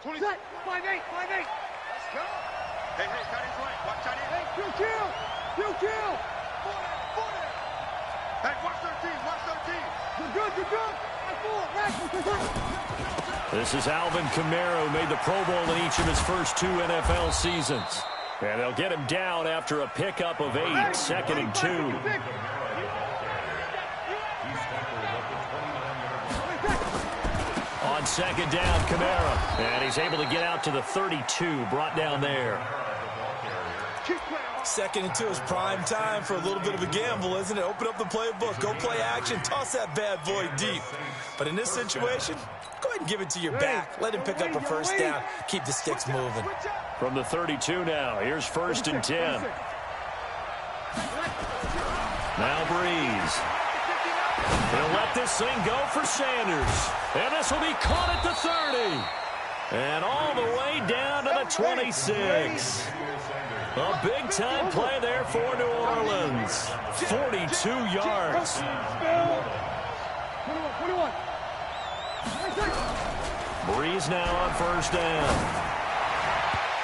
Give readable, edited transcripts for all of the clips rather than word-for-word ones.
Set. 5-8. 5-8. Let's go. Hey, tight end's right. Watch tight end. Hey, kill. Kill. 40. Hey, watch 13. Watch 13. You're good. This is Alvin Kamara, who made the Pro Bowl in each of his first 2 NFL seasons. And they'll get him down after a pickup of 8, 2nd and 2. On 2nd down, Kamara. And he's able to get out to the 32, brought down there. 2nd and 2 is prime time for a little bit of a gamble, isn't it? Open up the playbook, go play action, toss that bad boy deep. But in this situation, go ahead and give it to your back. Let him pick up a first down. Keep the sticks moving. From the 32 now, here's 1st and 10. Now Breeze. He'll let this thing go for Sanders. And this will be caught at the 30. And all the way down to the 26. A big-time play there for New Orleans. 42 yards. 21. Breeze now on 1st down.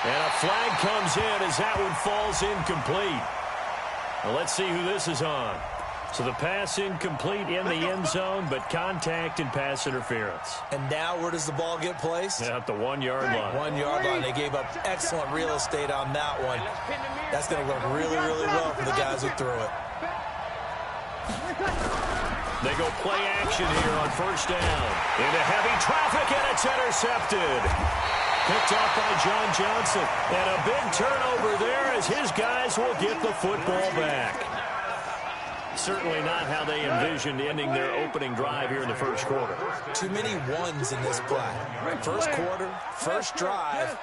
And a flag comes in as that one falls incomplete. Well, let's see who this is on. So the pass incomplete in the end zone, but contact and pass interference. And now where does the ball get placed? At the 1-yard line. 1-yard line. They gave up excellent real estate on that one. That's going to work really, really well for the guys who threw it. They go play action here on 1st down. Into heavy traffic, and it's intercepted. Picked off by John Johnson. And a big turnover there as his guys will get the football back. Certainly not how they envisioned ending their opening drive here in the 1st quarter. Too many ones in this play. 1st quarter, 1st drive,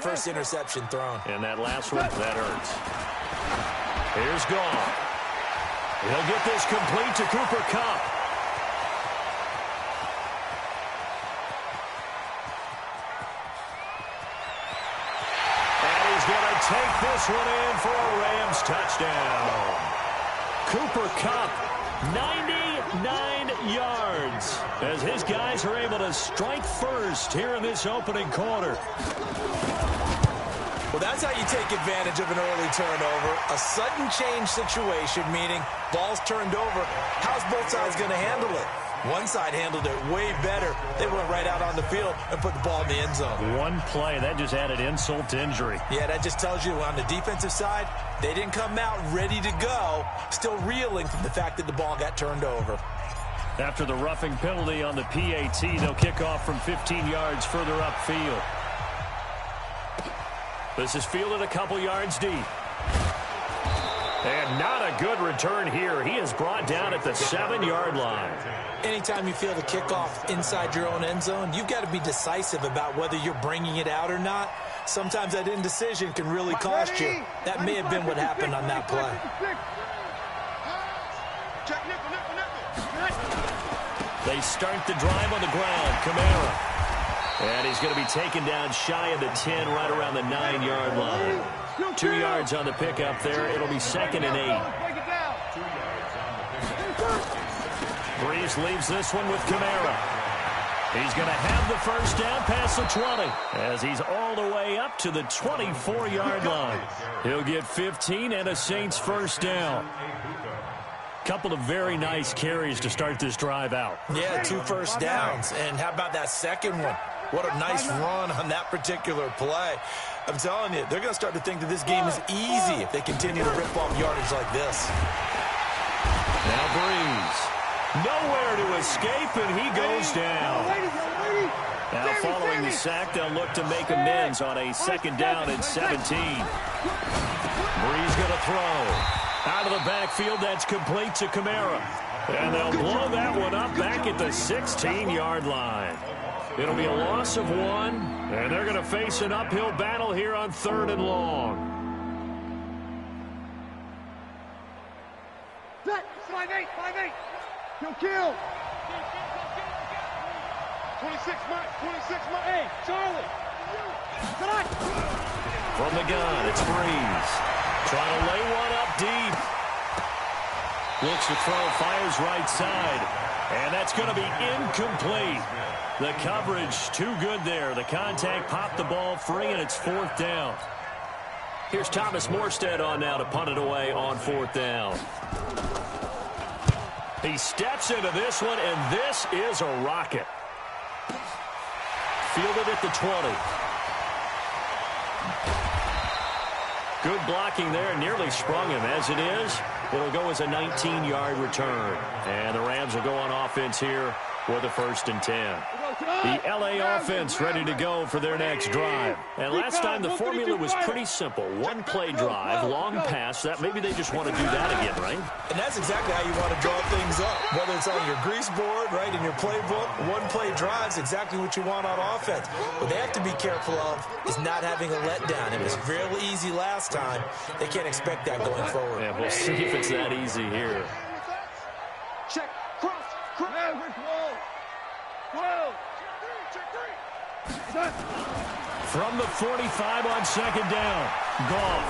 1st interception thrown. And that last one, that hurts. Here's Goff. He'll get this complete to Cooper Kupp. And he's going to take this one in for a Rams touchdown. Cooper Kupp, 99 yards, as his guys are able to strike first here in this opening quarter. Well, that's how you take advantage of an early turnover. A sudden change situation, meaning ball's turned over. How's both sides going to handle it? One side handled it way better. They went right out on the field and put the ball in the end zone. One play, that just added insult to injury. Yeah, that just tells you on the defensive side, they didn't come out ready to go, still reeling from the fact that the ball got turned over. After the roughing penalty on the PAT, they'll kick off from 15 yards further upfield. This is fielded a couple yards deep. And not a good return here. He is brought down at the 7-yard line. Anytime you field a kickoff inside your own end zone, you've got to be decisive about whether you're bringing it out or not. Sometimes that indecision can really cost you. That may have been what happened on that play. They start the drive on the ground. Kamara. And he's going to be taken down shy of the 10, right around the 9-yard line. 2 yards on the pickup there. It'll be 2nd and 8. Breeze leaves this one with Kamara. He's going to have the first down past the 20 as he's all the way up to the 24-yard line. He'll get 15 and a Saints first down. Couple of very nice carries to start this drive out. Yeah, 2 first downs. And how about that second one? What a nice run on that particular play. I'm telling you, they're going to start to think that this game is easy if they continue to rip off yardage like this. Now Breeze. Nowhere to escape, and he goes down. Now following the sack, they'll look to make amends on a 2nd down and 17. Breeze going to throw. Out of the backfield, that's complete to Kamara. And they'll blow that one up back at the 16-yard line. It'll be a loss of 1, and they're going to face an uphill battle here on 3rd and long. 5-8. Kill. 26 Mike. Hey, Charlie. From the gun, it's Breeze. Trying to lay one up deep. Looks to throw, fires right side. And that's going to be incomplete. The coverage too good there. The contact popped the ball free, and it's 4th down. Here's Thomas Morstead on now to punt it away on 4th down. He steps into this one, and this is a rocket. Fielded at the 20. Good blocking there, nearly sprung him. As it is, it'll go as a 19-yard return. And the Rams will go on offense here with a 1st and 10. The L.A. offense ready to go for their next drive. And last time the formula was pretty simple. One-play drive, long pass. That maybe they just want to do that again, right? And that's exactly how you want to draw things up. Whether it's on your grease board, right, in your playbook, one-play drive's exactly what you want on offense. What they have to be careful of is not having a letdown. It was real easy last time. They can't expect that going forward. Yeah, we'll see if it's that easy here. Check, cross, Well. From the 45 on 2nd down, Goff.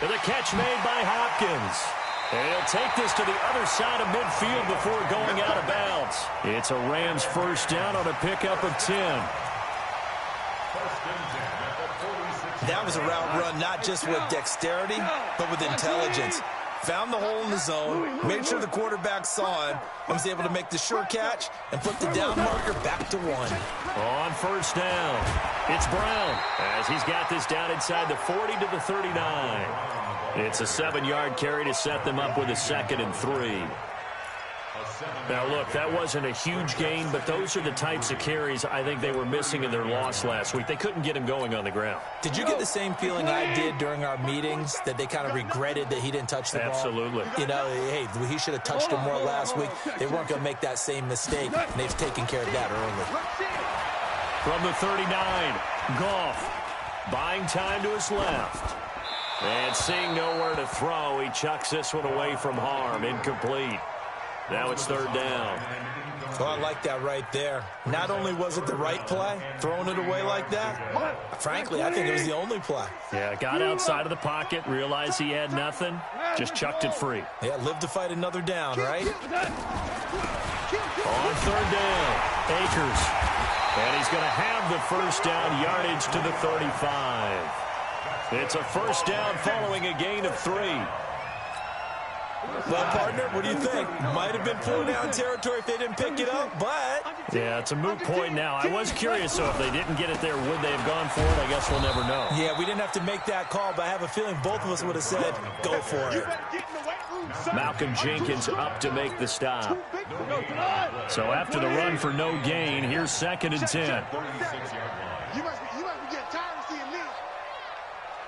And the catch made by Hopkins. And he'll take this to the other side of midfield before going out of bounds. It's a Rams 1st down on a pickup of 10. That was a route run not just with dexterity, but with intelligence. Found the hole in the zone, made sure the quarterback saw him, and was able to make the sure catch and put the down marker back to 1. On 1st down, it's Brown as he's got this down inside the 40 to the 39. It's a 7-yard carry to set them up with a 2nd and 3. Now, look, that wasn't a huge gain, but those are the types of carries I think they were missing in their loss last week. They couldn't get him going on the ground. Did you get the same feeling I did during our meetings, that they kind of regretted that he didn't touch the ball? Absolutely. You know, hey, he should have touched him more last week. They weren't going to make that same mistake, and they've taken care of that early. From the 39, Goff buying time to his left. And seeing nowhere to throw, he chucks this one away from harm. Incomplete. Now it's 3rd down. Oh, I like that right there. Not only was it the right play, throwing it away like that, frankly, I think it was the only play. Yeah, got outside of the pocket, realized he had nothing, just chucked it free. Yeah, live to fight another down, right? On 3rd down, Akers. And he's going to have the 1st down, yardage to the 35. It's a 1st down following a gain of 3. Well, partner, what do you think? Might have been 4-down territory if they didn't pick it up, but... Yeah, it's a moot point now. I was curious, so if they didn't get it there, would they have gone for it? I guess we'll never know. Yeah, we didn't have to make that call, but I have a feeling both of us would have said, go for it. Malcolm Jenkins up to make the stop. So after the run for no gain, here's 2nd and 10. You must be getting tired of seeing me.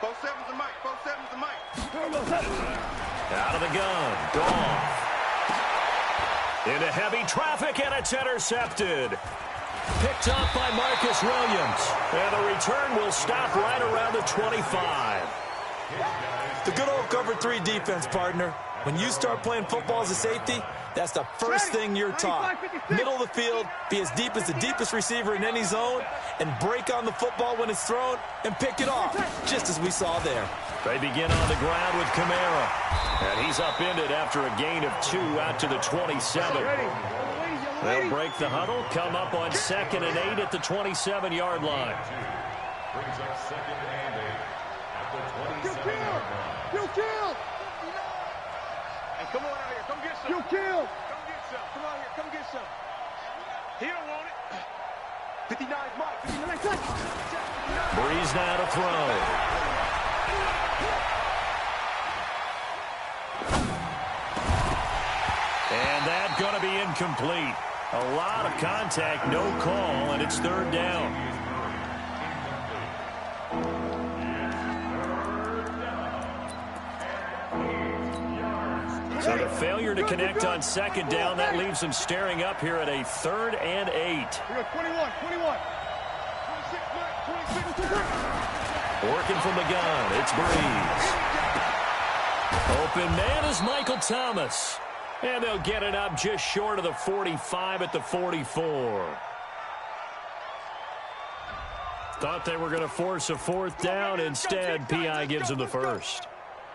4-7's the mic. 4-7's the mic. Out of the gun, Goff. Into heavy traffic, and it's intercepted. Picked up by Marcus Williams. And the return will stop right around the 25. The good old cover 3 defense, partner. When you start playing football as a safety, that's the first thing you're taught. Middle of the field, be as deep as the deepest receiver in any zone, and break on the football when it's thrown and pick it off, just as we saw there. They begin on the ground with Kamara. And he's upended after a gain of 2 out to the 27. They'll break the huddle, come up on 2nd and 8 at the 27-yard line. Brings up 2nd and 8 at the 27-yard line. You kill! Hey, come on out here. Come get some. You kill! Come get some. Come on here. Come get some. He don't want it. 59's Mike. 59. Breeze now to throw. And that's going to be incomplete. A lot of contact, no call, and it's 3rd down. So the failure to connect on 2nd down, that leaves them staring up here at a 3rd and 8. We got 21. 26, Mike. 26. Working from the gun, it's Breeze. Open man is Michael Thomas. And they'll get it up just short of the 45 at the 44. Thought they were going to force a 4th down. Instead, P.I. gives them the 1st.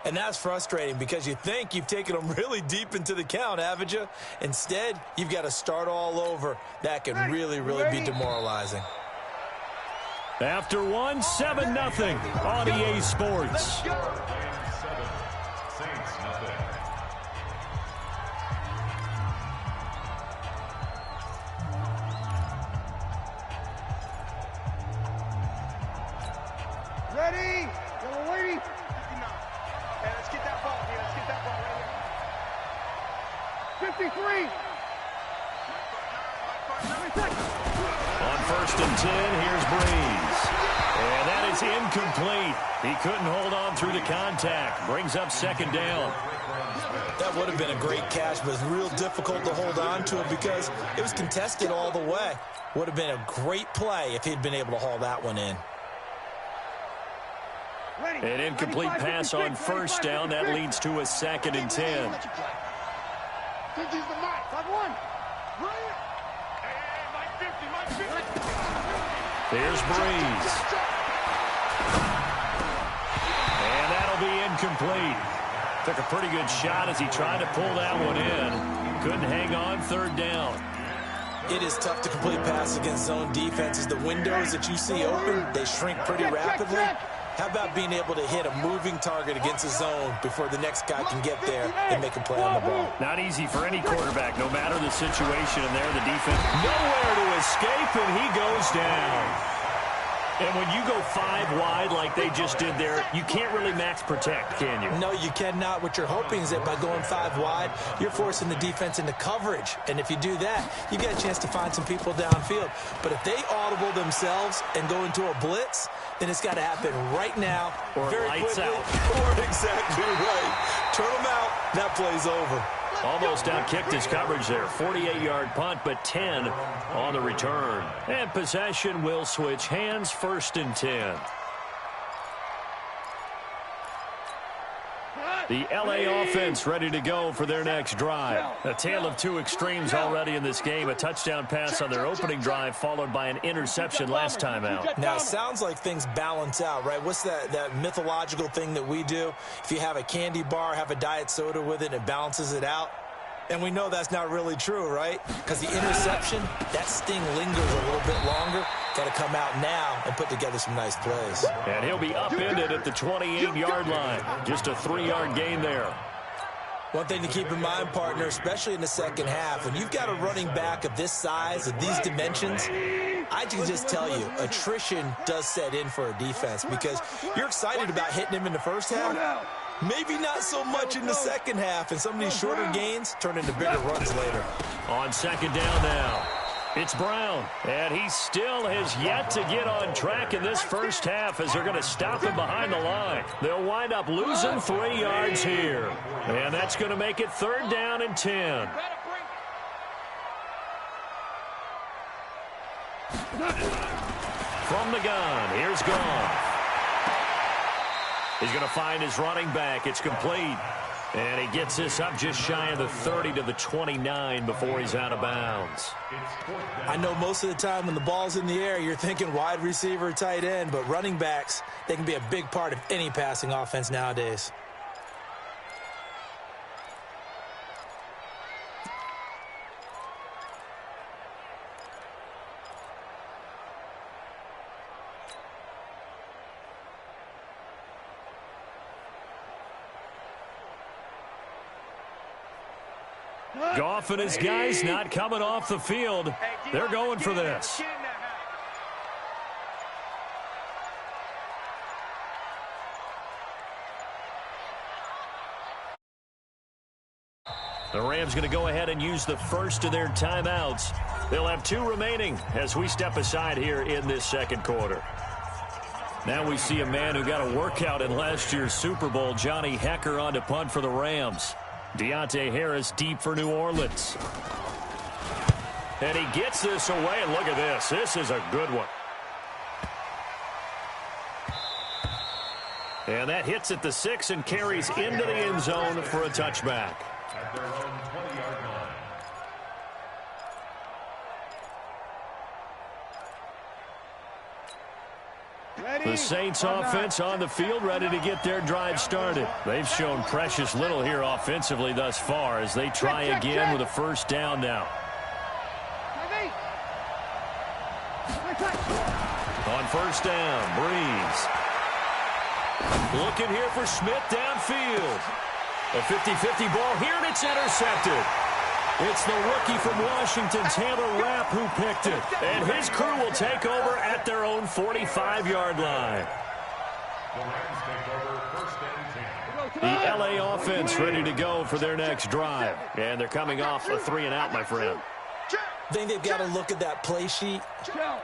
And that's frustrating because you think you've taken them really deep into the count, haven't you? Instead, you've got to start all over. That can really be demoralizing. After one, 7-0 on EA Sports. Ready? Yellow lady. 59. Hey, let's get that ball here. Let's get that ball right here. 53. On 1st and 10, here's Breeze. And that is incomplete. He couldn't hold on through the contact. Brings up 2nd down. That would have been a great catch, but it's real difficult to hold on to it because it was contested all the way. Would have been a great play if he'd been able to haul that one in. An incomplete pass on 1st down. That leads to a 2nd and 10. There's Breeze. And that'll be incomplete. Took a pretty good shot as he tried to pull that one in. Couldn't hang on, 3rd down. It is tough to complete passes against zone defenses. The windows that you see open, they shrink pretty rapidly. How about being able to hit a moving target against a zone before the next guy can get there and make a play on the ball? Not easy for any quarterback, no matter the situation. And there, the defense nowhere to escape, and he goes down. And when you go 5 wide like they just did there, you can't really max protect, can you? No, you cannot. What you're hoping is that by going 5 wide, you're forcing the defense into coverage. And if you do that, you get a chance to find some people downfield. But if they audible themselves and go into a blitz, then it's got to happen right now. Or very lights quickly. out. Or exactly right. Turn them out. That play's over. Almost outkicked his coverage there. 48-yard punt, but 10 on the return. And possession will switch hands, 1st and 10. The LA offense ready to go for their next drive. A tale of 2 extremes already in this game. A touchdown pass on their opening drive, followed by an interception last time out. Now, it sounds like things balance out, right? What's that mythological thing that we do? If you have a candy bar, have a diet soda with it, it balances it out. And we know that's not really true, right? Because the interception, that sting lingers a little bit longer. Got to come out now and put together some nice plays. And he'll be upended at the 28-yard line. Just a 3-yard gain there. One thing to keep in mind, partner, especially in the second half, when you've got a running back of this size, of these dimensions, I can just tell you, attrition does set in for a defense because you're excited about hitting him in the first half. Maybe not so much in the second half, and some of these shorter gains turn into bigger runs later. On 2nd down now, it's Brown, and he still has yet to get on track in this first half as they're going to stop him behind the line. They'll wind up losing 3 yards here, and that's going to make it 3rd down and 10. From the gun, here's Goff. He's going to find his running back. It's complete. And he gets this up just shy of the 30 to the 29 before he's out of bounds. I know most of the time when the ball's in the air, you're thinking wide receiver, tight end, but running backs, they can be a big part of any passing offense nowadays. Goff and his guys not coming off the field. They're going for this. The Rams going to go ahead and use the first of their timeouts. They'll have 2 remaining as we step aside here in this second quarter. Now we see a man who got a workout in last year's Super Bowl, Johnny Hekker, on to punt for the Rams. Deontay Harris deep for New Orleans. And he gets this away, and look at this. This is a good one. And that hits at the 6 and carries into the end zone for a touchback. Ready? The Saints offense on the field, ready to get their drive started. They've shown precious little here offensively thus far as they try again with a first down now. On first down, Breeze. Looking here for Smith downfield. A 50-50 ball here, and it's intercepted. It's the rookie from Washington, Taylor Rapp, who picked it. And his crew will take over at their own 45-yard line. The L.A. offense ready to go for their next drive. And they're coming off a 3-and-out, my friend. I think they've got to look at that play sheet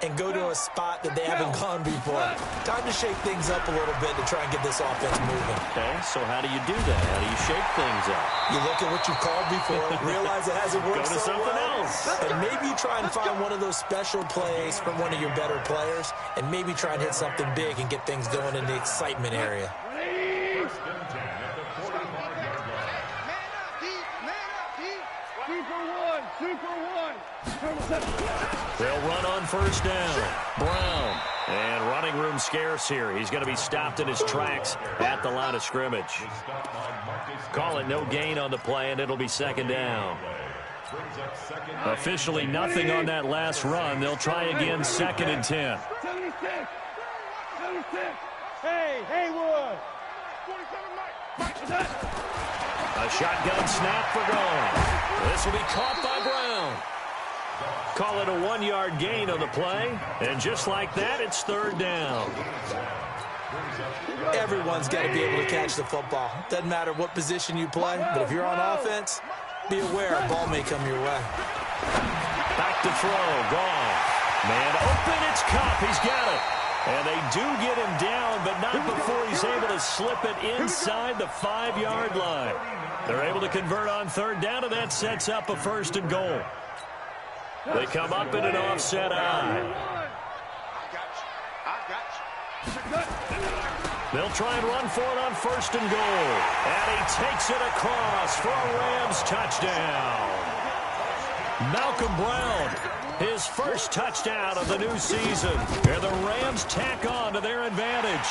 and go to a spot that they haven't gone before. Time to shake things up a little bit to try and get this offense moving. Okay, so how do you do that? How do you shake things up? You look at what you've called before, realize it hasn't worked Go to so something well, else. and maybe try and find one of those special plays from one of your better players, and maybe try and hit something big and get things going in the excitement area. They'll run on first down. Brown. And running room scarce here. He's going to be stopped in his tracks at the line of scrimmage. Call it no gain on the play, and it'll be second down. Officially nothing on that last run. They'll try again, 2nd and 10. 76. Hey, Haywood. A shotgun snap for Gone. This will be caught by Brown. Call it a 1-yard gain on the play. And just like that, it's 3rd down. Everyone's got to be able to catch the football. Doesn't matter what position you play, but if you're on offense, be aware a ball may come your way. Back to throw. Gone. Man open. It's Cup. He's got it. And they do get him down, but not before he's able to slip it inside the 5-yard line. They're able to convert on 3rd down, and that sets up a 1st and goal. They come up in an offset eye. They'll try and run for it on 1st and goal. And he takes it across for a Rams touchdown. Malcolm Brown, his first touchdown of the new season. And the Rams tack on to their advantage.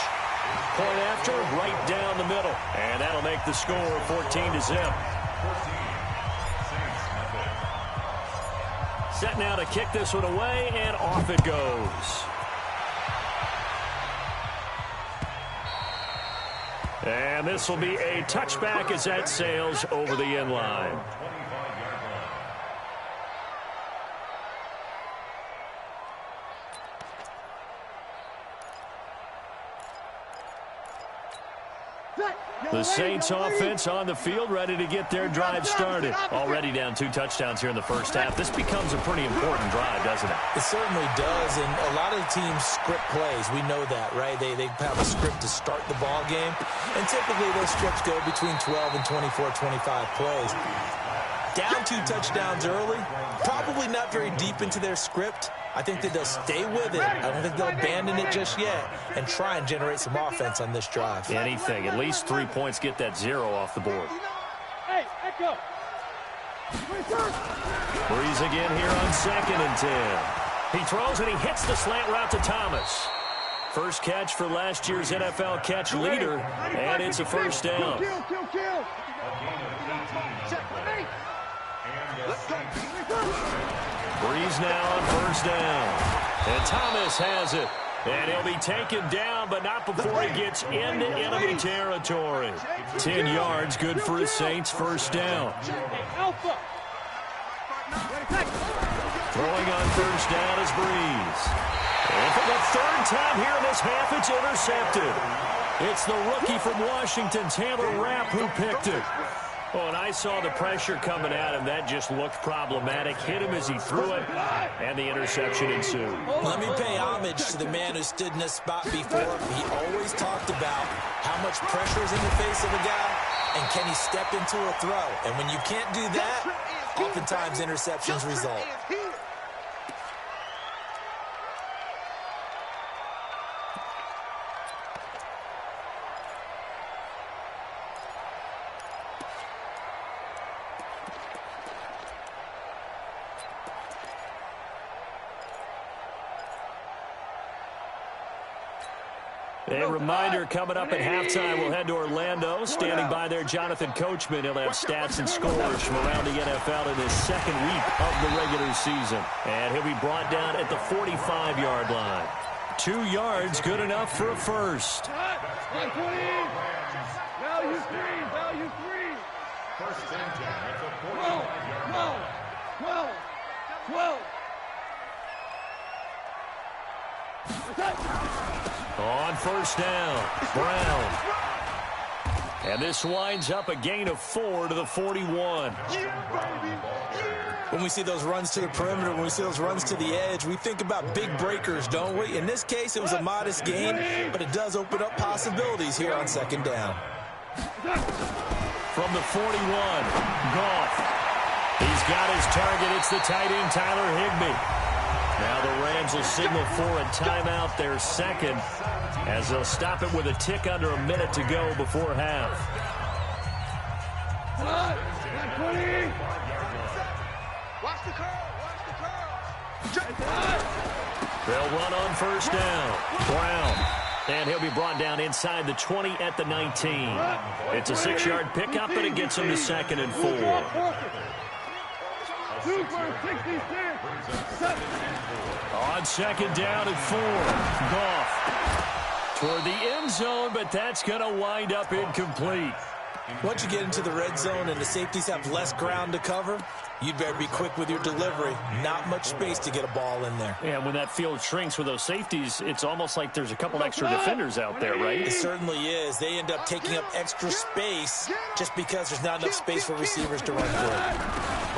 Point after, right down the middle. And that'll make the score 14-0. Set now to kick this one away, and off it goes. And this will be a touchback as that sails over the end line. The Saints offense on the field, ready to get their drive started. Already down 2 touchdowns here in the first half. This becomes a pretty important drive, doesn't it? It certainly does, and a lot of the teams script plays. We know that, right? They have a script to start the ball game, and typically those scripts go between 12 and 24, 25 plays. Down 2 touchdowns early, probably not very deep into their script. I think that they'll stay with it. I don't think they'll abandon it just yet and try and generate some offense on this drive. Anything. At least 3 points, get that 0 off the board. Hey, Echo. Breeze again here on 2nd and 10. He throws and he hits the slant route to Thomas. First catch for last year's NFL catch leader, and it's a first down. Kill. Breeze now on first down. And Thomas has it. And he'll be taken down, but not before he gets into enemy territory. 10 yards, good for his Saints first down. Throwing on first down is Breeze. And for the 3rd time here in this half, it's intercepted. It's the rookie from Washington, Taylor Rapp, who picked it. Oh, and I saw the pressure coming at him. That just looked problematic. Hit him as he threw it, and the interception ensued. Let me pay homage to the man who stood in this spot before. He always talked about how much pressure is in the face of a guy, and can he step into a throw. And when you can't do that, oftentimes interceptions result. A reminder coming up at halftime, we'll head to Orlando. Standing by there, Jonathan Coachman. He'll have stats and scores from around the NFL in his second week of the regular season. And he'll be brought down at the 45-yard line. 2 yards, good enough for a first. Value 3. Value 3. First and 10 at the 12. 12. On first down, Brown. And this winds up a gain of 4 to the 41. When we see those runs to the perimeter, when we see those runs to the edge, we think about big breakers, don't we? In this case, it was a modest gain, but it does open up possibilities here on second down. From the 41, Goff. He's got his target. It's the tight end, Tyler Higbee. Now the Rams will signal for a timeout, their second, as they'll stop it with a tick under a minute to go before half. Watch the curl. They'll run on first down. Brown. And he'll be brought down inside the 20 at the 19. It's a 6-yard pickup, and it gets him to 2nd and 4. 2 for 66. On second down and 4. Goff toward the end zone, but that's going to wind up incomplete. Once you get into the red zone and the safeties have less ground to cover, you'd better be quick with your delivery. Not much space to get a ball in there. Yeah, when that field shrinks with those safeties, it's almost like there's a couple extra defenders out there, right? It certainly is. They end up taking up extra space just because there's not enough space for receivers to run through.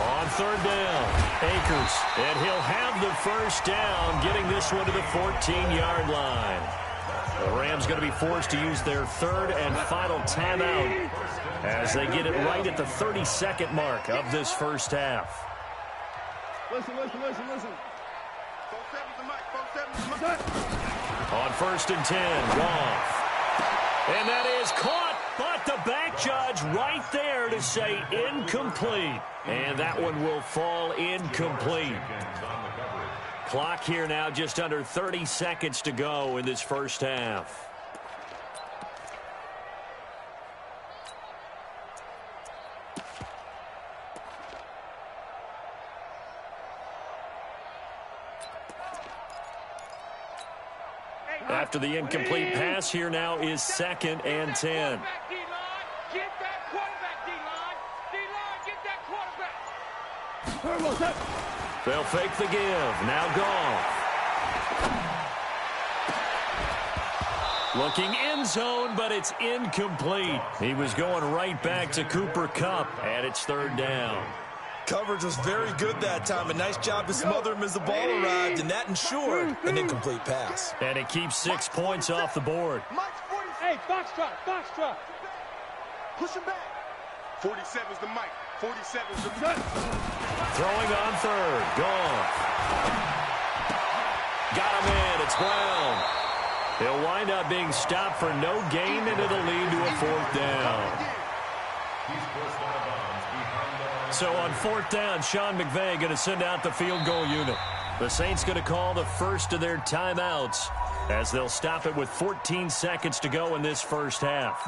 On third down, Akers. And he'll have the first down, getting this one to the 14-yard line. The Rams going to be forced to use their third and final timeout as they get it right at the 32nd mark of this first half. Listen. 4-7's the mic. 4-7's the mic. On first and 10, Goff. And that is caught, but the back judge right there to say incomplete. And that one will fall incomplete. Clock here now just under 30 seconds to go in this first half. After the incomplete pass, here now is 2nd and 10. Get that quarterback, D-line. D-line, get that quarterback. They'll fake the give. Now Goff. Looking end zone, but it's incomplete. He was going right back to Cooper Kupp, and it's 3rd down. Coverage was very good that time. A nice job to smother him as the ball arrived, and that ensured an incomplete pass. And it keeps 6 points off the board. Hey, box trot. Push him back. 47's the mic. 47's the mic. Throwing on third. Goff. Got him in. It's Brown. He'll wind up being stopped for no gain, and it'll lead to a 4th down. So on 4th down, Sean McVay going to send out the field goal unit. The Saints going to call the first of their timeouts as they'll stop it with 14 seconds to go in this first half.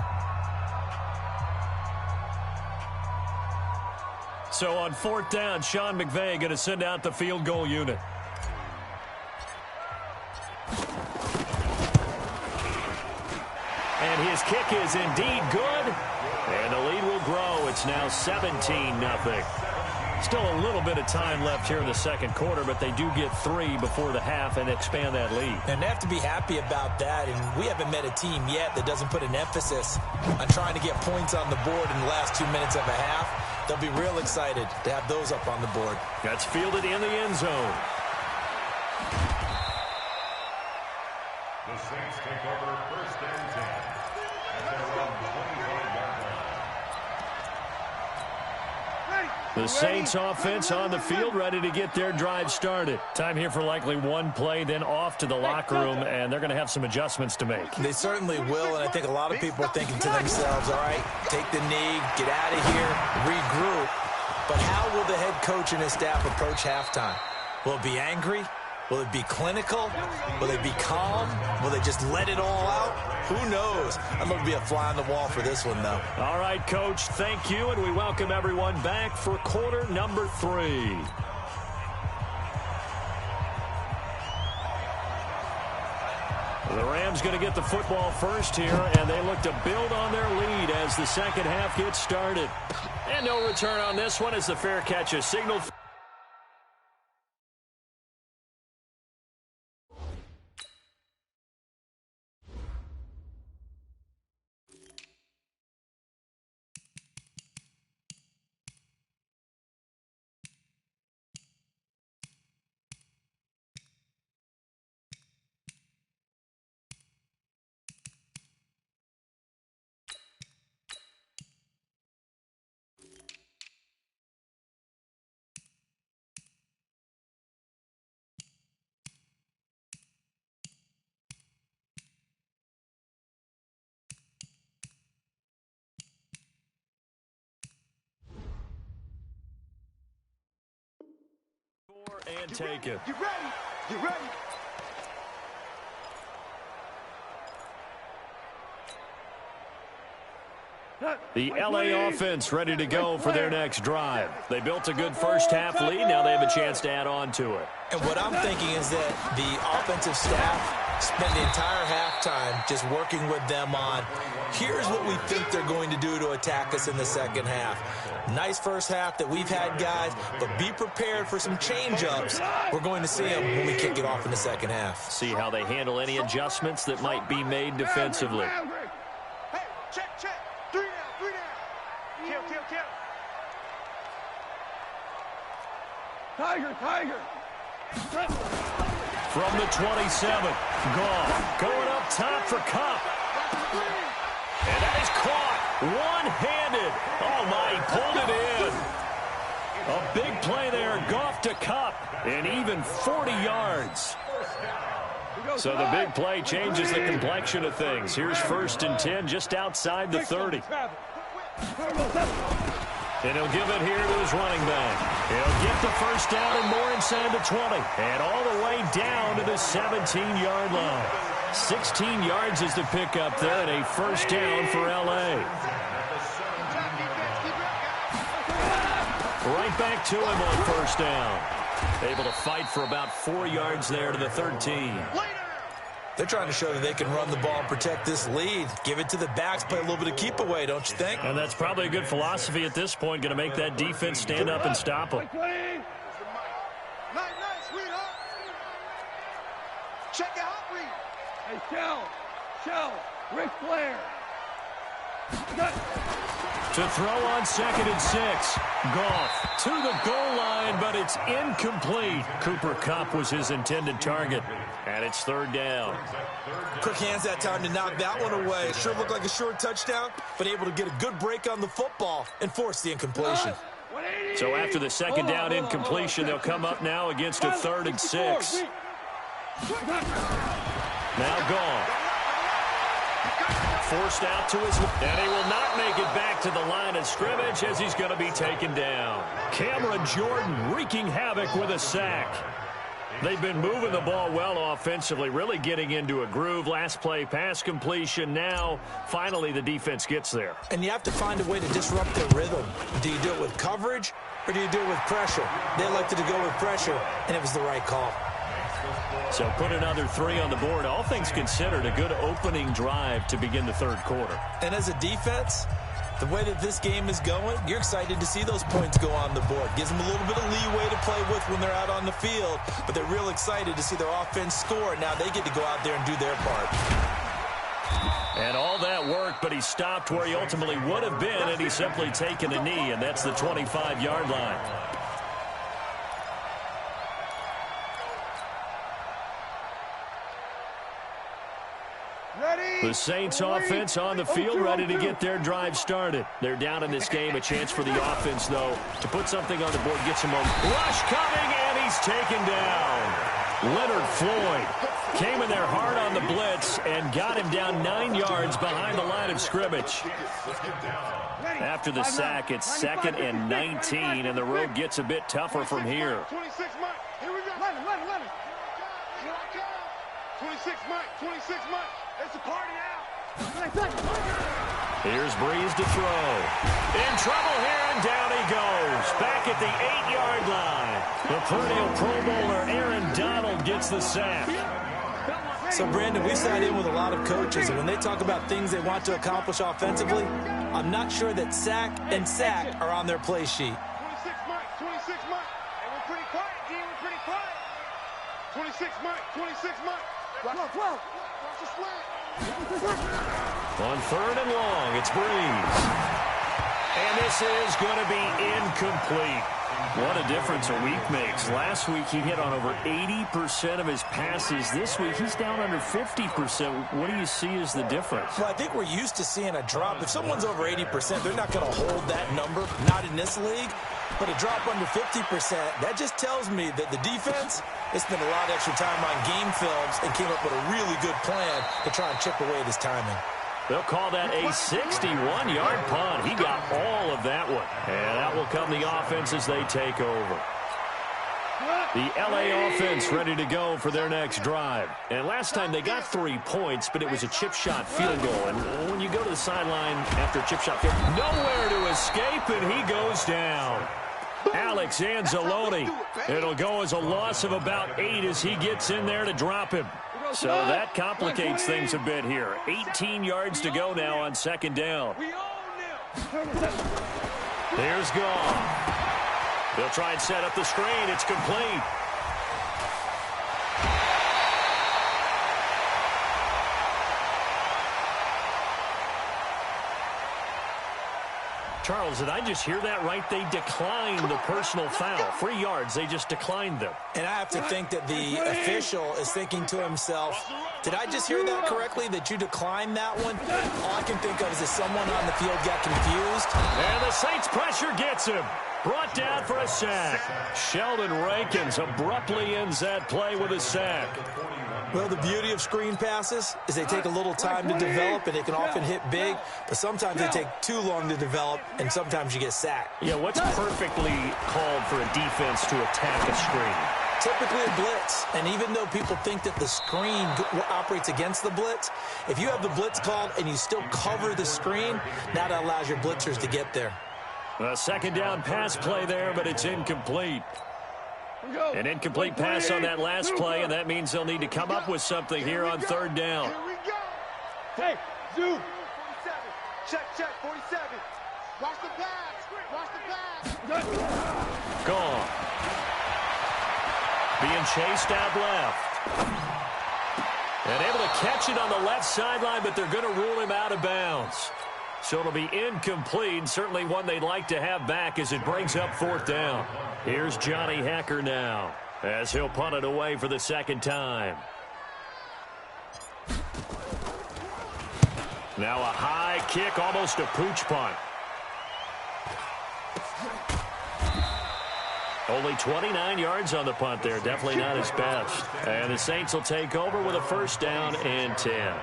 So on 4th down, Sean McVay going to send out the field goal unit. And his kick is indeed good. And the lead will grow. It's now 17-0. Still a little bit of time left here in the second quarter, but they do get 3 before the half and expand that lead. And they have to be happy about that. And we haven't met a team yet that doesn't put an emphasis on trying to get points on the board in the last 2 minutes of a half. They'll be real excited to have those up on the board. That's fielded in the end zone. The Saints take over 1st and 10. The Saints offense on the field, ready to get their drive started. Time here for likely one play, then off to the locker room, and they're going to have some adjustments to make. They certainly will, and I think a lot of people are thinking to themselves, all right, take the knee, get out of here, regroup. But how will the head coach and his staff approach halftime? Will it be angry? Will it be clinical? Will they be calm? Will they just let it all out? Who knows? I'd love to be a fly on the wall for this one, though. All right, Coach, thank you, and we welcome everyone back for quarter number 3. The Rams going to get the football first here, and they look to build on their lead as the second half gets started. And no return on this one as the fair catch is signaled. And take it. You ready? You ready? The LA offense ready to go for their next drive. They built a good first half lead. Now they have a chance to add on to it. And what I'm thinking is that the offensive staff spent the entire halftime just working with them on, here's what we think they're going to do to attack us in the second half. Nice first half that we've had, guys, but be prepared for some change-ups. We're going to see them when we kick it off in the second half. See how they handle any adjustments that might be made defensively. Hey, check. 3 down, 3 down. Kill. Tiger. From the 27, Goff going up top for Kupp. And that is caught one-handed. Oh, my, he pulled it in. A big play there, Goff to Kupp, and even 40 yards. So the big play changes the complexion of things. Here's 1st and 10 just outside the 30. And he'll give it here to his running back. He'll get the first down and more inside the 20. And all the way down to the 17-yard line. 16 yards is the pickup there and a first down for L.A. Right back to him on first down. Able to fight for about 4 yards there to the 13. They're trying to show that they can run the ball and protect this lead. Give it to the backs, play a little bit of keep away, don't you think? And that's probably a good philosophy at this point, going to make that defense stand up and stop them. Nice, sweetheart. Check your hot read. Hey, Shell, Ric Flair. To throw on 2nd and 6. Goff to the goal line, but it's incomplete. Cooper Kupp was his intended target. And it's 3rd down. Quick hands that time to knock that one away. Sure looked like a short touchdown, but able to get a good break on the football and force the incompletion. So after the 2nd down incompletion, they'll come up now against a 3rd and 6. Now Goff. Forced out to his left, and he will not make it back to the line of scrimmage as he's going to be taken down. Cameron Jordan wreaking havoc with a sack. They've been moving the ball well offensively, really getting into a groove. Last play, pass completion. Now, finally, the defense gets there. And you have to find a way to disrupt their rhythm. Do you do it with coverage, or do you do it with pressure? They elected to go with pressure, and it was the right call. So put another 3 on the board. All things considered, a good opening drive to begin the 3rd quarter. And as a defense, the way that this game is going, you're excited to see those points go on the board. Gives them a little bit of leeway to play with when they're out on the field, but they're real excited to see their offense score. Now they get to go out there and do their part. And all that work, but he stopped where he ultimately would have been, and he's simply taken a knee, and that's the 25-yard line. The Saints offense on the field, ready to get their drive started. They're down in this game. A chance for the offense, though, to put something on the board, get some more. Rush coming, and he's taken down. Leonard Floyd came in there hard on the blitz and got him down 9 yards behind the line of scrimmage. After the sack, it's 2nd and 19, and the road gets a bit tougher from here. 26 Mike. Here we go. Let him. 26 Mike. It's a party out. Here's Breeze to throw. In trouble here, and down he goes. Back at the 8-yard line. The perennial Pro Bowler Aaron Donald gets the sack. So, Brandon, we sat in with a lot of coaches, and when they talk about things they want to accomplish offensively, I'm not sure that sack and sack are on their play sheet. 26 Mike, 26 Mike. Hey, we're pretty quiet, G. We're pretty quiet. 26 Mike, 26 Mike. 12. Watch the slant. On 3rd and long, it's Breeze. And this is going to be incomplete. What a difference a week makes. Last week he hit on over 80% of his passes. This week he's down under 50%. What do you see as the difference? Well, I think we're used to seeing a drop. If someone's over 80%, they're not going to hold that number, not in this league. But a drop under 50%, that just tells me that the defense has spent a lot of extra time on game films and came up with a really good plan to try and chip away at his timing. They'll call that a 61-yard punt. He got all of that one. And that will come the offense as they take over. The LA offense ready to go for their next drive. And last time they got 3 points, but it was a chip shot field goal. And when you go to the sideline after a chip shot field, nowhere to escape, and he goes down. Alex Anzalone. It'll go as a loss of about 8 as he gets in there to drop him. So that complicates things a bit here. 18 yards to go now on 2nd down. There's Gone. They'll try and set up the screen. It's complete. Charles, did I just hear that right? They declined the personal foul. 3 yards, they just declined them. And I have to think that the official is thinking to himself, did I just hear that correctly, that you declined that one? All I can think of is that someone on the field got confused. And the Saints pressure gets him. Brought down for a sack. Sheldon Rankins abruptly ends that play with a sack. Well, the beauty of screen passes is they take a little time to develop, and they can often hit big, but sometimes they take too long to develop, and sometimes you get sacked. Yeah, what's perfectly called for a defense to attack a screen? Typically a blitz, and even though people think that the screen operates against the blitz, if you have the blitz called and you still cover the screen, that allows your blitzers to get there. A 2nd down pass play there, but it's incomplete. An incomplete pass on that last play, and that means they'll need to come up with something here on 3rd down. Here we go. Hey, Zoo. 47. Check, 47. Watch the pass. Watch the pass. Gone. Being chased out left. And able to catch it on the left sideline, but they're going to rule him out of bounds. So it'll be incomplete, certainly one they'd like to have back as it brings up 4th down. Here's Johnny Hacker now as he'll punt it away for the 2nd time. Now a high kick, almost a pooch punt. Only 29 yards on the punt there, definitely not his best. And the Saints will take over with a 1st down and 10.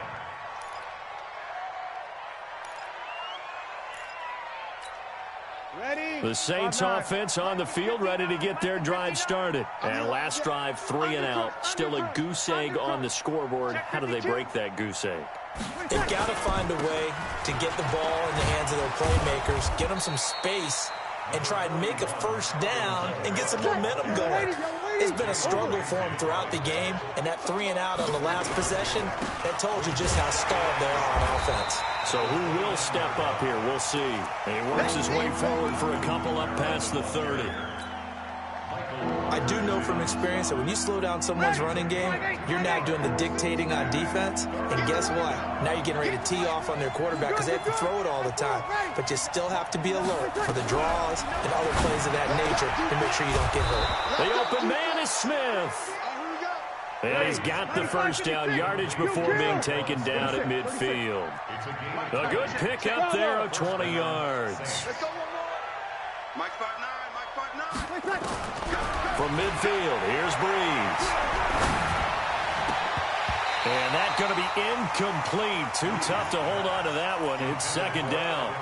The Saints offense on the field ready to get their drive started. And last drive, 3 and out. Still a goose egg on the scoreboard. How do they break that goose egg? They've got to find a way to get the ball in the hands of their playmakers, get them some space, and try and make a 1st down and get some momentum going. It's been a struggle for them throughout the game, and that 3 and out on the last possession, that told you just how stalled they are on offense. So who will step up here? We'll see. And he works his way forward for a couple up past the 30. I do know from experience that when you slow down someone's running game, you're now doing the dictating on defense. And guess what? Now you're getting ready to tee off on their quarterback because they have to throw it all the time. But you still have to be alert for the draws and other plays of that nature to make sure you don't get hurt. The open man is Smith. And he's got the 1st down yardage before being taken down at midfield. A good pickup there of 20 yards. Let's go one more. Mike 5'9", Mike 5'9". From midfield, here's Breeze. And that's going to be incomplete. Too tough to hold on to that one. It's 2nd down.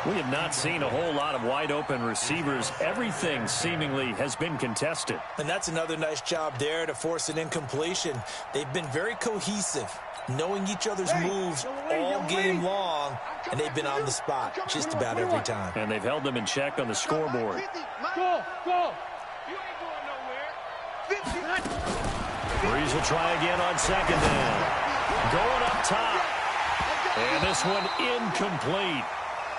We have not seen a whole lot of wide-open receivers. Everything seemingly has been contested. And that's another nice job there to force an incompletion. They've been very cohesive. knowing each other's moves all game long, and they've been on the spot just about every time. And they've held them in check on the scoreboard. Go! You ain't going nowhere. 50. Breeze will try again on second down. Going up top. And this one incomplete.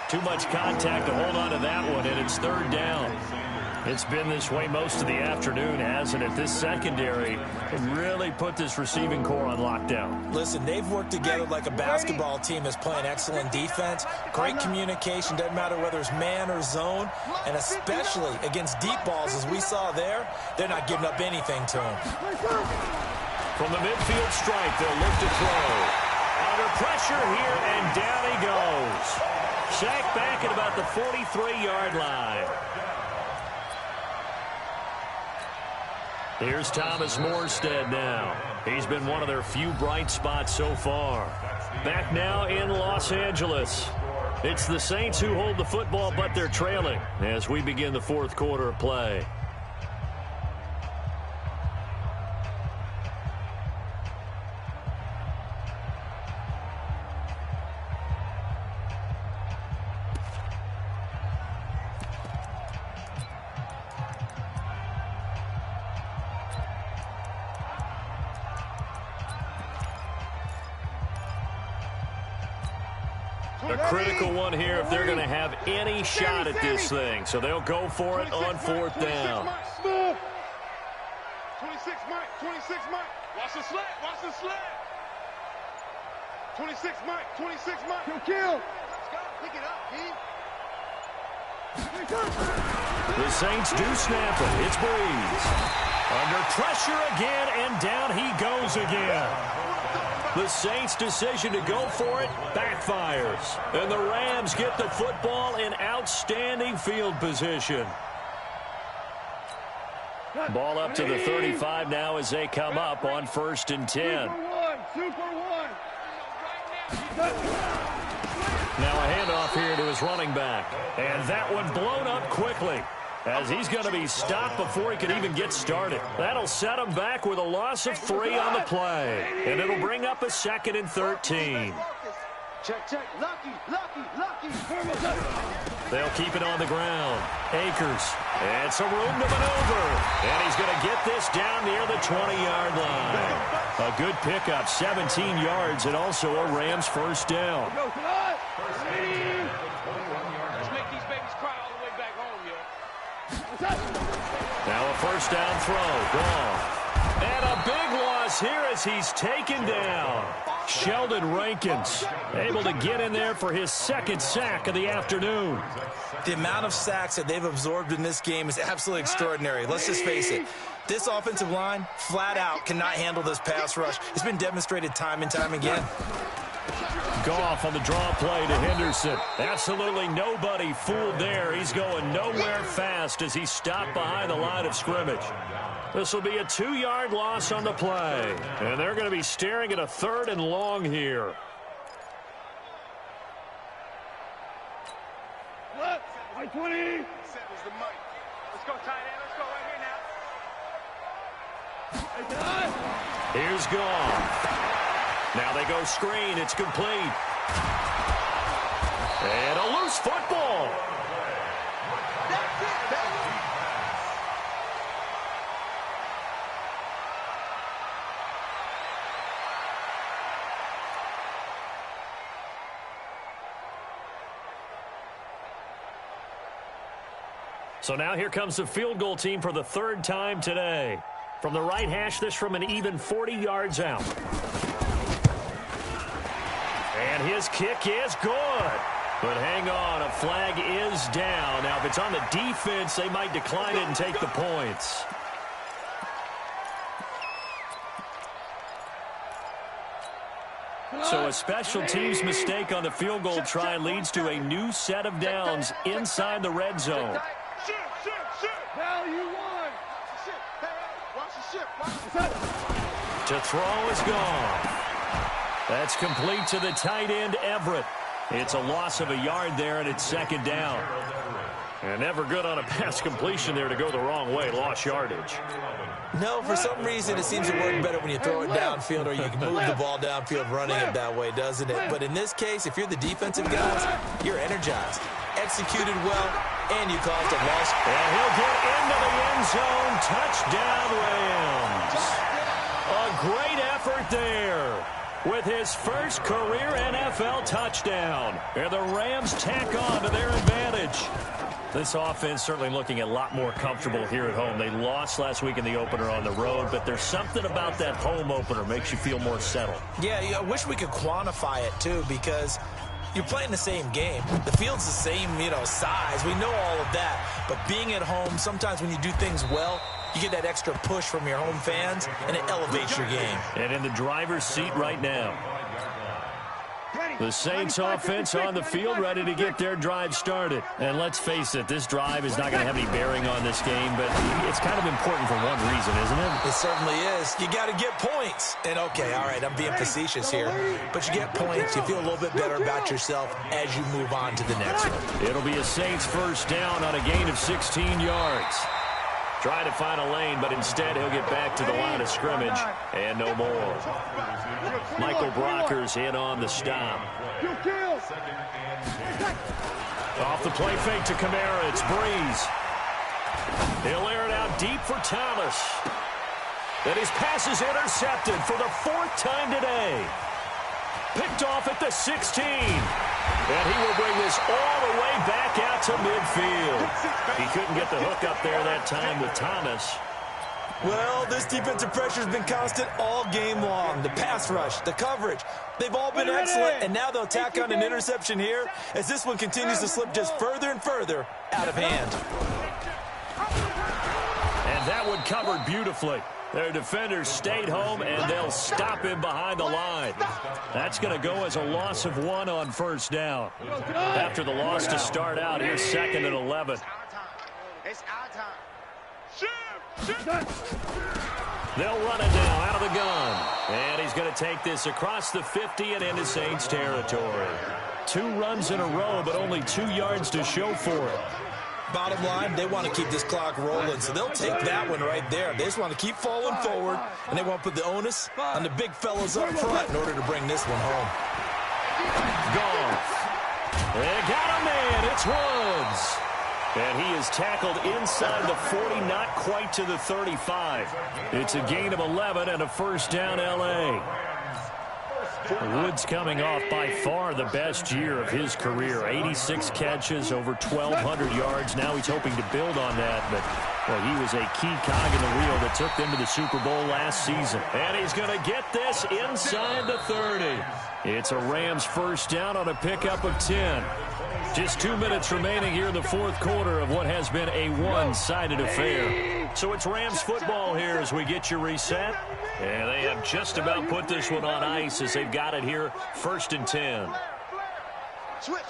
Too much contact to hold on to that one, and it's third down. It's been this way most of the afternoon, hasn't it? This secondary really put this receiving core on lockdown. Listen, they've worked together like a basketball team that's playing excellent defense. Great communication, doesn't matter whether it's man or zone. And especially against deep balls, as we saw there, they're not giving up anything to them. From the midfield strike, they'll look to throw. Under pressure here, and down he goes. Sacked back at about the 43-yard line. Here's Thomas Morstead now. He's been one of their few bright spots so far. Back now in Los Angeles. It's the Saints who hold the football, but they're trailing as we begin the fourth quarter of play. A critical one here if they're going to have any shot at this thing. So they'll go for it on fourth down. 26 Mike. 26 Mike. Watch the slant. Watch the slant. 26 Mike. 26 Mike. Kill! Let's go. Pick it up, G. The Saints do snap it. It's Breeze. Under pressure again, and down he goes again. The Saints' decision to go for it backfires. And the Rams get the football in outstanding field position. Ball up to the 35 now as they come up on 1st and 10. Super one. Now a handoff here to his running back. And that one blown up quickly, as he's going to be stopped before he can even get started. That'll set him back with a loss of 3 on the play. And it'll bring up a 2nd and 13. Check. Lucky. They'll keep it on the ground. Akers. And some room to maneuver. And he's going to get this down near the 20-yard line. A good pickup, 17 yards, and also a Rams first down. Let's make these babies cry all the way back home, yo. Now a first down throw. Gone. And a big loss here as he's taken down. Sheldon Rankins able to get in there for his 2nd sack of the afternoon. The amount of sacks that they've absorbed in this game is absolutely extraordinary. Let's just face it. This offensive line, flat out, cannot handle this pass rush. It's been demonstrated time and time again. Goff on the draw play to Henderson. Absolutely nobody fooled there. He's going nowhere fast as he's stopped behind the line of scrimmage. This will be a 2-yard loss on the play. And they're going to be staring at a 3rd and long here. Right 20. 7's the Mike. Let's go, tight end. Let's go right here now. Here's Goff. Now they go screen. It's complete. And a loose football. That's it, baby. So now here comes the field goal team for the 3rd time today. From the right hash, this from an even 40 yards out. And his kick is good. But hang on, a flag is down. Now, if it's on the defense, they might decline it and take the points. So a special teams mistake on the field goal try leads to a new set of downs inside the red zone. Shoot. Now you won. Watch the ship. To throw is gone. That's complete to the tight end, Everett. It's a loss of a yard there, and it's 2nd down. And never good on a pass completion there to go the wrong way. Lost yardage. No, for some reason it seems to work better when you throw it downfield or you can move the ball downfield running it that way, doesn't it? But in this case, if you're the defensive guys, you're energized. Executed well, and you caused a loss. And he'll get into the end zone. Touchdown, Rams. A great effort there with his first career NFL touchdown. And the Rams tack on to their advantage. This offense certainly looking a lot more comfortable here at home. They lost last week in the opener on the road, but there's something about that home opener makes you feel more settled. Yeah, I wish we could quantify it, too, because you're playing the same game. The field's the same, size. We know all of that. But being at home, sometimes when you do things well, you get that extra push from your home fans, and it elevates your game. And in the driver's seat right now, the Saints offense on the field, ready to get their drive started. And let's face it, this drive is not going to have any bearing on this game, but it's kind of important for one reason, isn't it? It certainly is. You got to get points. And, okay, all right, I'm being facetious here, but you get points, you feel a little bit better about yourself as you move on to the next one. It'll be a Saints first down on a gain of 16 yards. Trying to find a lane, but instead he'll get back to the line of scrimmage and no more. Michael Brocker's in on the stop. Off the play fake to Kamara, it's Breeze. He'll air it out deep for Thomas. And his pass is intercepted for the 4th time today. Picked off at the 16. And he will bring this all the way back out to midfield. He couldn't get the hook up there that time with Thomas. Well, this defensive pressure has been constant all game long. The pass rush, the coverage, they've all been excellent. And now they'll tack on an interception here as this one continues to slip just further and further out of hand. And that one covered beautifully. Their defenders stayed home, and they'll stop him behind the line. That's going to go as a loss of 1 on first down. After the loss to start out, here's 2nd and 11. It's our time. They'll run it now out of the gun. And he's going to take this across the 50 and into Saints territory. 2 runs in a row, but only 2 yards to show for it. Bottom line, they want to keep this clock rolling, so they'll take that one right there. They just want to keep falling forward, and they want to put the onus on the big fellas up front in order to bring this one home. Goff. They got a man. It's Woods. And he is tackled inside the 40, not quite to the 35. It's a gain of 11 and a first down, L.A. Woods coming off by far the best year of his career. 86 catches, over 1,200 yards. Now he's hoping to build on that, but well, he was a key cog in the wheel that took them to the Super Bowl last season. And he's going to get this inside the 30. It's a Rams first down on a pickup of 10. Just 2 minutes remaining here in the 4th quarter of what has been a one-sided affair. So it's Rams football here as we get you reset. And they have just about put this one on ice as they've got it here, 1st and 10. Switch.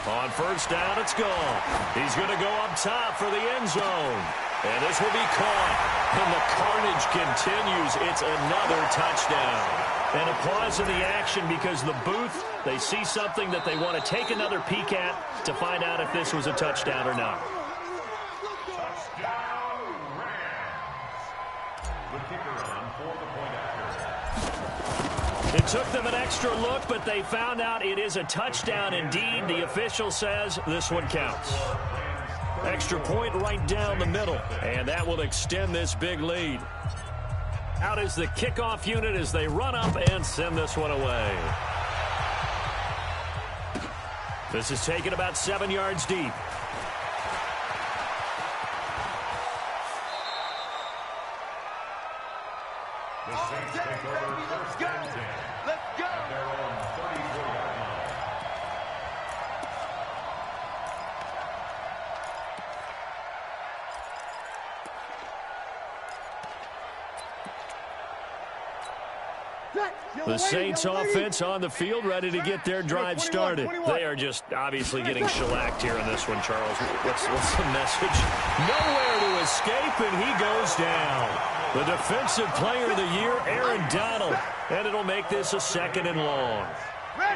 On first down, it's gone. He's going to go up top for the end zone. And this will be caught. And the carnage continues. It's another touchdown. And a pause in the action because the booth, they see something that they want to take another peek at to find out if this was a touchdown or not. It took them an extra look, but they found out it is a touchdown indeed. The official says this one counts. Extra point right down the middle, and that will extend this big lead. Out is the kickoff unit as they run up and send this one away. This is taken about 7 yards deep. The Saints take over first and 10. Let's go. At their own 34-yard line. The Saints offense on the field ready to get their drive started. They are just obviously getting shellacked here in this one, Charles. What's the message? Nowhere to escape, and he goes down. The defensive player of the year, Aaron Donald. And it'll make this a 2nd and long.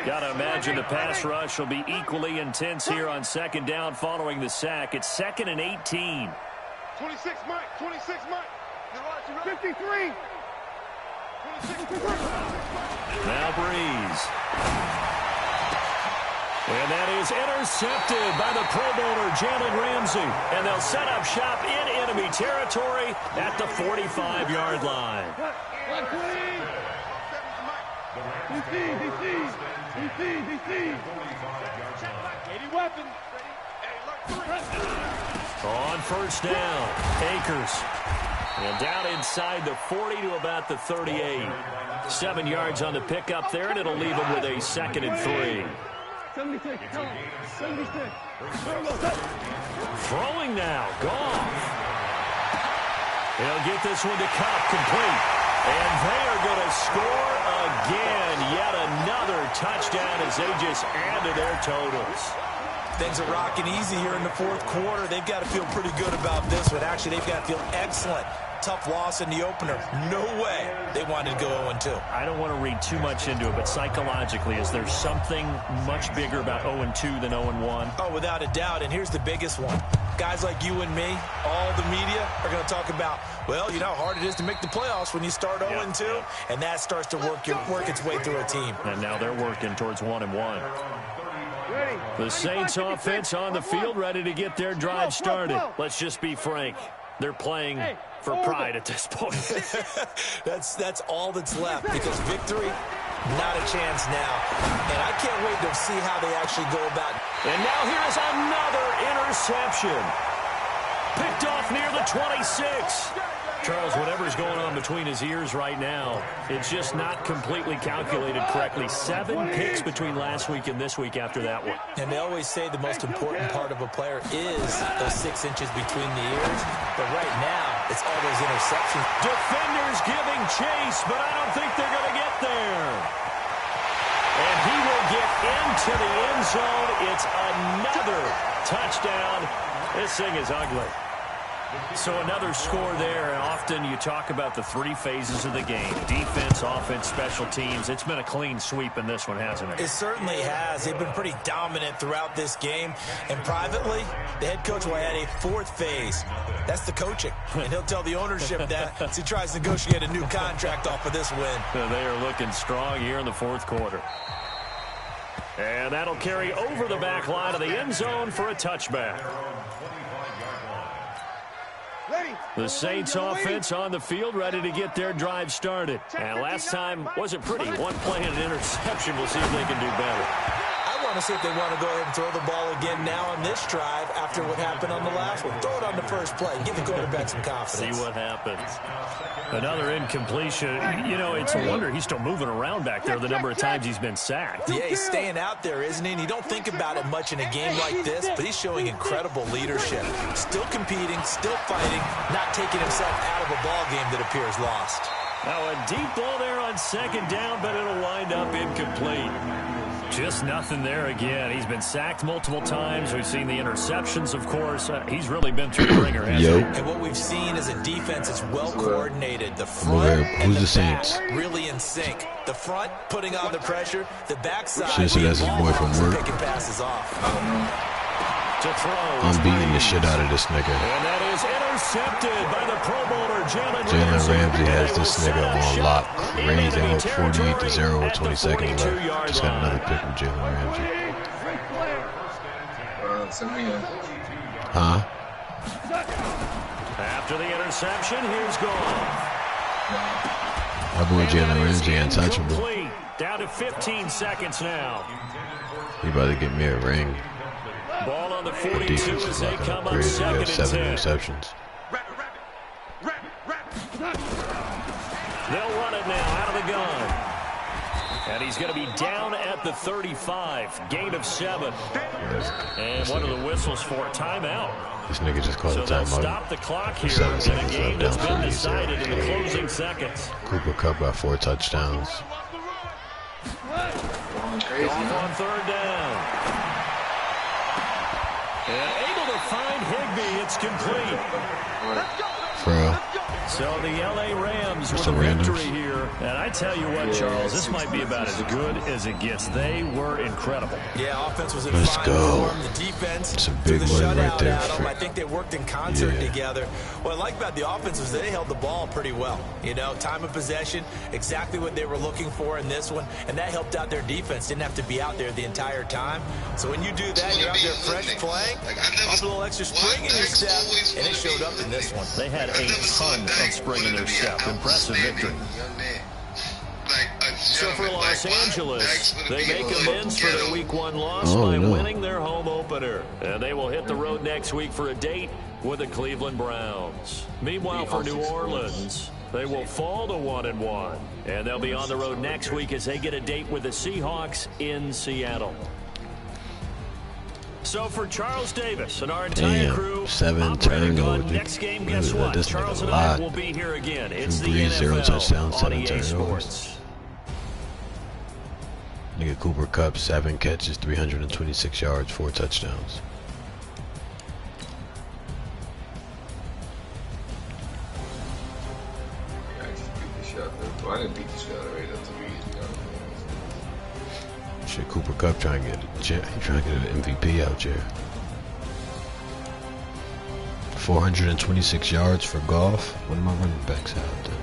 Got to imagine the pass rush will be equally intense here on second down following the sack. It's 2nd and 18. 26, Mike. 26, Mike. 53. Now Breeze. And that is intercepted by the Pro Bowler, Jalen Ramsey. And they'll set up shop in enemy territory at the 45-yard line. On first down, Akers. And down inside the 40 to about the 38. 7 yards on the pickup there, and it'll leave him with a 2nd and 3. Throwing now, Goff. He'll get this one to Cup, complete. And they are going to score again. Yet another touchdown as they just add to their totals. Things are rocking easy here in the fourth quarter. They've got to feel pretty good about this one. Actually, they've got to feel excellent. Tough loss in the opener. No way they wanted to go 0-2. I don't want to read too much into it, but psychologically, is there something much bigger about 0-2 than 0-1? Oh, without a doubt, and here's the biggest one. Guys like you and me, all the media, are going to talk about, well, you know how hard it is to make the playoffs when you start 0-2, and that starts to work its way through a team. And now they're working towards 1-1. The Saints offense on the field, ready to get their drive started. Let's just be frank. They're playing for pride at this point. That's all that's left, because victory, not a chance now. And I can't wait to see how they actually go about it. And now here is another interception. Picked off near the 26. Charles, whatever's going on between his ears right now, it's just not completely calculated correctly. 7 picks between last week and this week after that one. And they always say the most important part of a player is those 6 inches between the ears. But right now, it's all those interceptions. Defenders giving chase, but I don't think they're going to get there. And he will get into the end zone. It's another touchdown. This thing is ugly. So another score there, and often you talk about the 3 phases of the game. Defense, offense, special teams. It's been a clean sweep in this one, hasn't it? It certainly has. They've been pretty dominant throughout this game. And privately, the head coach will add a 4th phase. That's the coaching. And he'll tell the ownership that as he tries to negotiate a new contract off of this win. They are looking strong here in the fourth quarter. And that'll carry over the back line of the end zone for a touchback. The Saints offense on the field, ready to get their drive started. And last time wasn't pretty. 1 play and an interception. We'll see if they can do better. I want to see if they want to go ahead and throw the ball again now on this drive after what happened on the last one. Throw it on the first play. Give the quarterback some confidence. See what happens. Another incompletion. You know, it's a wonder he's still moving around back there the number of times he's been sacked. Yeah, he's staying out there, isn't he? And you don't think about it much in a game like this, but he's showing incredible leadership. Still competing, still fighting, not taking himself out of a ball game that appears lost. Now a deep ball there on second down, but it'll wind up incomplete. Just nothing there again. He's been sacked multiple times. We've seen the interceptions, of course. He's really been through the ringer, hasn't he? And what we've seen is a defense that's well coordinated. The front and the back really in sync. The front putting on the pressure. The backside that's his boy from work. picking passes off. To throw. I'm beating the shit out of this nigga. And that is intercepted by the Pro Bowler, Jalen Ramsey has this nigga on lock. Raised out 48-0 with 20 seconds left. Just got another pick from Jalen Ramsey. Huh? After the interception, here's Goff. My boy Jalen Ramsey untouchable. Down to 15 seconds now. He about to get me a ring. Ball on the The 42 defense as is they locking come up up crazy. We got 7 2nd and 10. interceptions. They'll run it now out of the gun. And he's going to be down at the 35. Gain of 7. And one of the whistles for a timeout. This nigga just called a So they'll timeout. stop the clock here 7 in a seconds game left, that's down been decided 40-0. in the closing seconds. Cooper Kupp got 4 touchdowns. Off on third down. And able to find Higbee. It's complete. For real. So the L.A. Rams with a victory here. And I tell you what, Charles, this might be about as good as it gets. They were incredible. Yeah, offense was in fine form. The defense, it's a big win right there. I think they worked in concert together. What I like about the offense was they held the ball pretty well. You know, time of possession, exactly what they were looking for in this one, and that helped out their defense. Didn't have to be out there the entire time. So when you do that, you're out there fresh playing, up a little extra spring in your step, and it showed up in this one. They had a ton of spring in their step. Impressive victory. So for Los Angeles, they make amends for their Week 1 loss by winning their home opener. And they will hit the road next week for a date with the Cleveland Browns. Meanwhile, for New Orleans, they will fall to 1-1. And they'll be on the road next week as they get a date with the Seahawks in Seattle. So for Charles Davis and our entire crew, 7 turnovers. Next game, guess what? Charles and I will be here again. It's the NFL 0 touchdowns, on 7 EA turnovers. Sports. Nigga Cooper Kupp, 7 catches, 326 yards, 4 touchdowns. I didn't beat the shot already. That's Shit, Cooper Kupp trying to get an MVP out there. 426 yards for Goff. What am I running backs out there?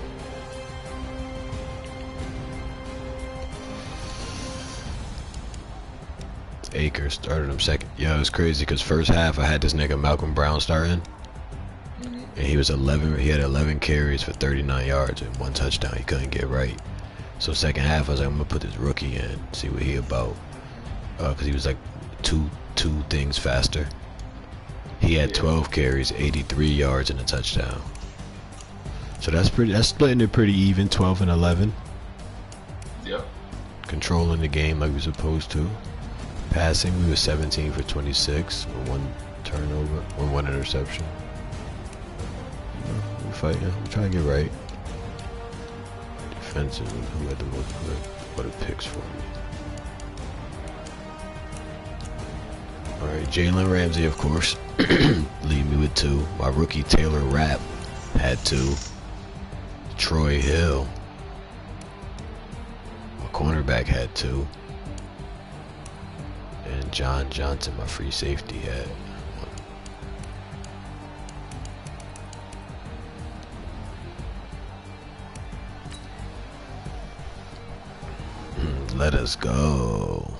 Akers started him second. Yo, it's crazy because first half I had this nigga Malcolm Brown starting, and he was 11. He had 11 carries for 39 yards and 1 touchdown. He couldn't get right. So second half I was like, I'm gonna put this rookie in, see what he about, because he was like two things faster. He had 12 carries, 83 yards and a touchdown. So that's splitting it pretty even, 12 and 11. Yep. Controlling the game like we were supposed to. Passing, we were 17 for 26 with 1 turnover or 1 interception. We're fighting. We're trying to get right. Defensive, who had the most what picks for me. Alright, Jalen Ramsey, of course. Lead me with 2. My rookie Taylor Rapp had 2. Troy Hill, my cornerback, had 2. And John Johnson, my free safety, had 1. Let us go.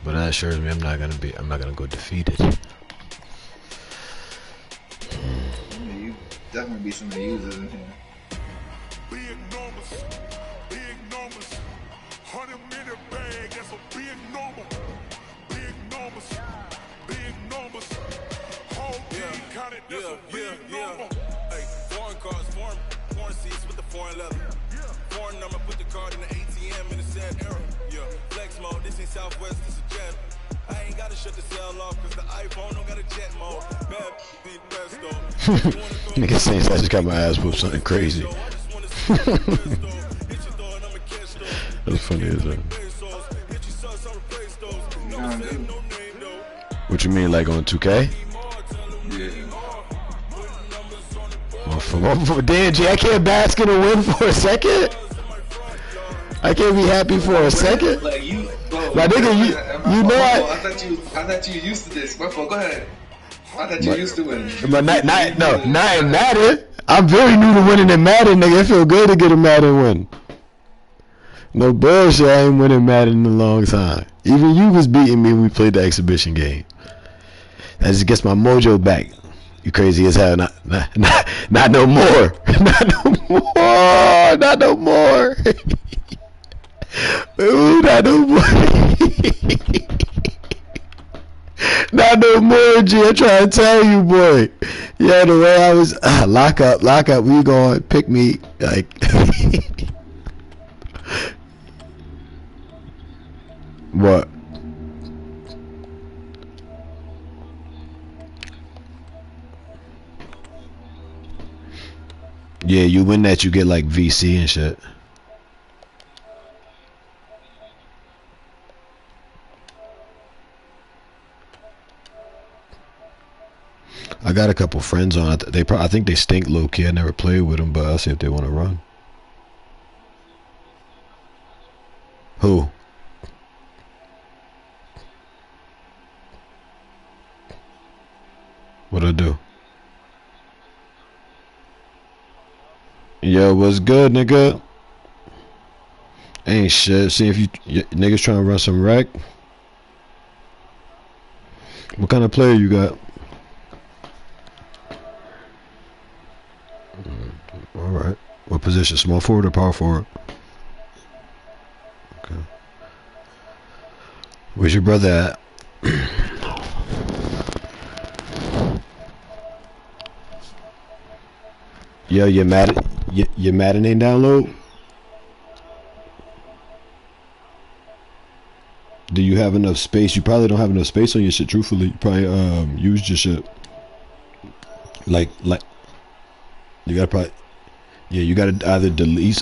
But that assures me I'm not gonna go defeated. You definitely be some of the users in here. Big numbers, 100-minute bag, that's a big number. Big numbers, whole team counted, that's a big number. Hey, foreign cars, foreign seats with the foreign leather. Foreign number, put the card in the ATM in the sad era. Yeah, flex mode, this ain't Southwest, this a jet. I ain't gotta shut the cell off, cause the iPhone don't got a jet mode. Bad beat Presto. Nigga saying I just got my ass whooped something crazy. That's funny as hell. What you mean, like on 2K? Yeah. Damn, G, I can't bask in a win for a second? I can't be happy for a second? Like you, bro, my nigga, you know I thought you used to this. My fault, go ahead. I thought you used to winning. But not in Madden. I'm very new to winning in Madden, nigga. It feel good to get a Madden win. No bullshit, I ain't winning Madden in a long time. Even you was beating me when we played the exhibition game. That just gets my mojo back. You crazy as hell. Not no more. Not no more. Not no more. Ooh, not no more. Not no more, G. I'm trying to tell you, boy. Yeah, the way I was, lock up. We going pick me, like. What? Yeah, you win that, you get like VC and shit. I got a couple friends on. I think they stink low key. I never played with them, but I'll see if they want to run. Who? What'd I do? Yo, what's good, nigga? Ain't shit. See if you niggas trying to run some rec. What kind of player you got? All right. What position? Small forward or power forward? Okay. Where's your brother at? Yo, your Madden ain't download? Do you have enough space? You probably don't have enough space on your shit, truthfully. You probably used your shit. Like you gotta probably, yeah, you gotta either delete.